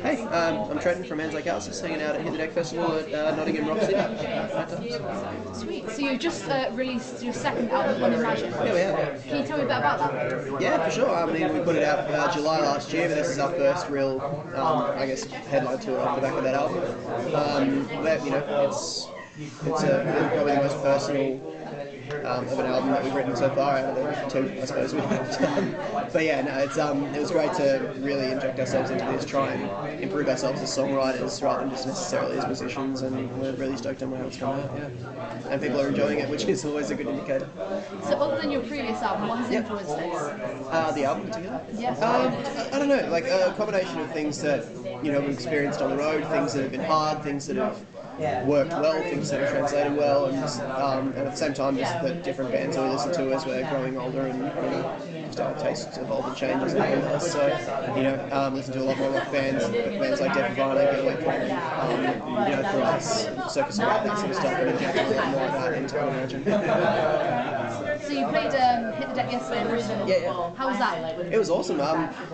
Hey, I'm Trenton from Anzac House, just hanging out at Hit the Deck Festival at Nottingham Rock City. Sweet. So you just released your second album, Imagine. Yeah, we have. Can you tell me a bit about that? Yeah, for sure. I mean, we put it out July last year, but this is our first real, headline tour off the back of that album. But, it's probably the most personal of an album that we've written so far out of the two, I suppose we have. But yeah, no, it was great to really inject ourselves into this, try and improve ourselves as songwriters rather than just necessarily as musicians, and we're really stoked on how it's come out, yeah. And people are enjoying it, which is always a good indicator. So other than your previous album, what has influenced this? The album together? Yes. I don't know, like a combination of things that, we've experienced on the road, things that have been hard, things that have worked well, things that have translated well, and at the same time, just the different bands that we listen to as we're growing older, and just our tastes evolve and changes and all that. So, listen to a lot more rock bands like Def Havana, Get Away, for us, Circus of Love, that sort of stuff, and inject a lot more of that into Imagine. So you played Hit the Deck yesterday in Bristol. Yeah. How was that? It was awesome.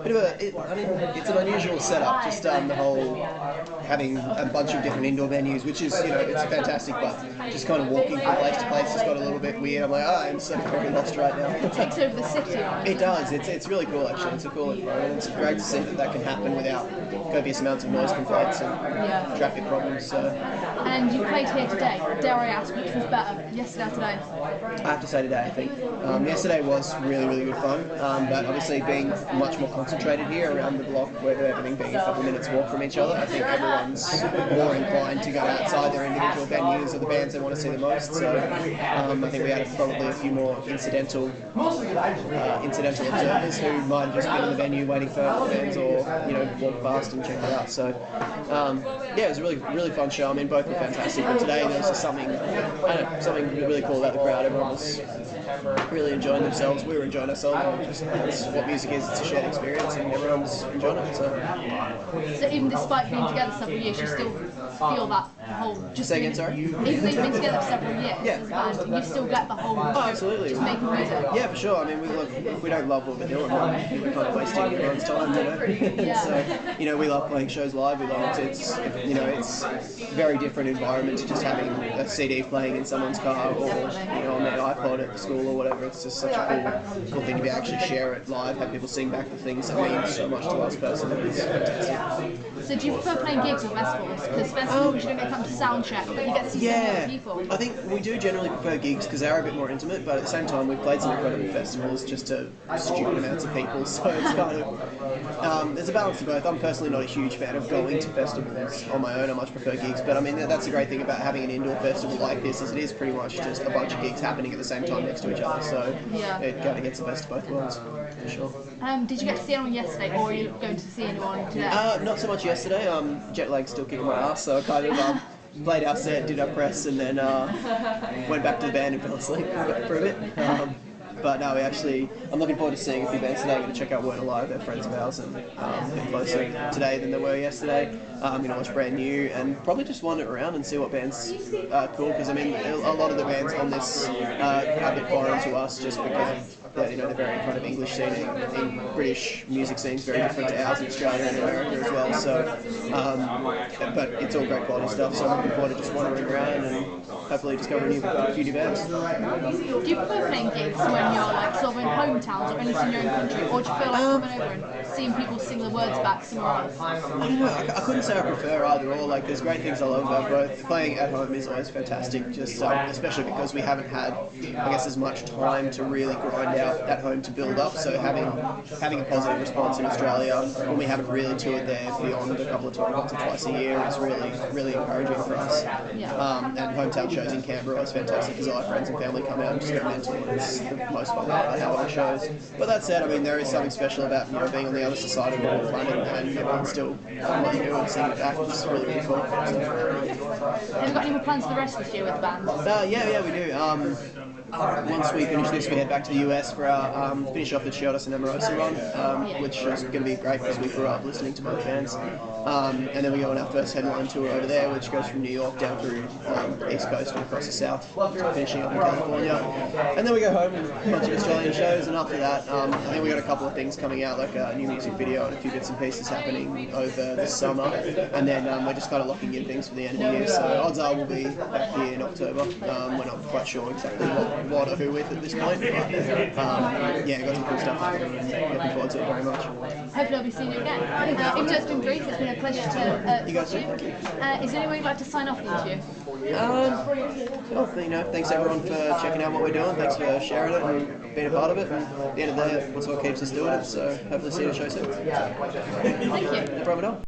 It's an unusual setup. Just the whole having a bunch of different indoor venues, which is it's fantastic. But just kind of walking from place to place has got a little bit weird. I'm like, I'm so fucking lost right now. It takes over the city. It does. It's really cool actually. It's a cool environment. It's great to see that can happen without copious amounts of noise complaints and traffic problems. So. And you played here today. Dare I ask, which was better, yesterday or today? I have to say today, I think. Yesterday was really, really good fun, but obviously being much more concentrated here around the block, with everything being a couple of minutes walk from each other, I think everyone's more inclined to go outside their individual venues or the bands they want to see the most. So I think we had probably a few more incidental observers who might have just been in the venue waiting for bands, or walk past and check it out. So it was a really, really fun show. I mean, both were fantastic, but today there was just something really cool about the crowd. Everyone was really enjoying themselves. We were enjoying ourselves. That's what music is. It's a shared experience, and everyone's enjoying it. So even despite being together several years, you still feel that whole. Just say again, sorry. Even though you've been together for several years, as a band, you still get the whole. Oh, absolutely. Just making music. Yeah, for sure. I mean, if we don't love what we're doing, we're kind of wasting everyone's time, So, we love playing shows live. We love it. It's a very different environment to just having a CD playing in someone's car or on their iPod at school or whatever. It's just such a cool thing to be actually share it live, have people sing back the things that mean so much to us personally. It's fantastic. So do you prefer playing gigs or festivals? Because festivals you don't come to sound check, but you get to see so many people. I think we do generally prefer gigs because they are a bit more intimate, but at the same time we've played some incredible festivals just to stupid amounts of people, so it's kind of there's a balance to both. I'm personally not a huge fan of going to festivals on my own. I much prefer gigs, but I mean that's the great thing about having an indoor festival like this, is it is pretty much just a bunch of gigs happening at the same time next to each other, so it kind of gets the best of both worlds, for sure. Did you get to see anyone yesterday, or are you going to see anyone today? Not so much yesterday. Jet lag's still kicking my ass, so I kind of played our set, did our press, and then went back to the band and fell asleep for a bit. But no, I'm looking forward to seeing a few bands today. I'm going to check out Word Alive, they're friends of ours, and a bit closer today than they were yesterday. I'm going to watch Brand New and probably just wander around and see what bands are cool, because I mean, a lot of the bands on this are a bit foreign to us just because they're very kind of English scene, and British music scene's very different to ours in Australia and America as well. So, but it's all great quality stuff. So I'm looking forward to just wandering around and hopefully discovering a few new bands. Do you prefer playing gigs when you're like sort of in hometowns or in your own country, or do you feel like coming over and seeing people sing the words back somewhere else? I don't know. I couldn't say I prefer either or. Like, there's great things I love about both. Playing at home is always fantastic, just especially because we haven't had, I guess, as much time to really grind out at home to build up. So having a positive response in Australia when we haven't really toured there beyond a couple of times, once or twice a year, is really, really encouraging for us. And hometown shows in Canberra is fantastic because all our friends and family come out and just go mental. It's the most fun I have on shows. But that said, I mean, there is something special about being on the other side of the planet and everyone still what you do and singing it back. It's really, really cool. So. Have you got any more plans for the rest of this year with the band? Yeah, we do. once we finish this, we head back to the US for our finish off the Chiodos and Amorosa run, which is going to be great because we grew up listening to both bands. And then we go on our first headline tour over there, which goes from New York down through the East Coast and across the South, finishing up in California. And then we go home and a bunch of Australian shows, and after that, I think we got a couple of things coming out, like a new music video and a few bits and pieces happening over the summer. And then we're just kind of locking in things for the end of the year, so odds are we'll be back here in October. We're not quite sure exactly what or who with at this point, but yeah, got some cool stuff happening and looking forward to it very much. Hopefully I'll be seeing you again. Even though it's been brief, it's been a pleasure to You guys too. Is there any way you'd like to sign off the interview? Well, thanks everyone for checking out what we're doing. Thanks for sharing it and being a part of it. And at the end of the day, that's what keeps us doing it. So hopefully see you at the show soon. Thank you. No problem at all.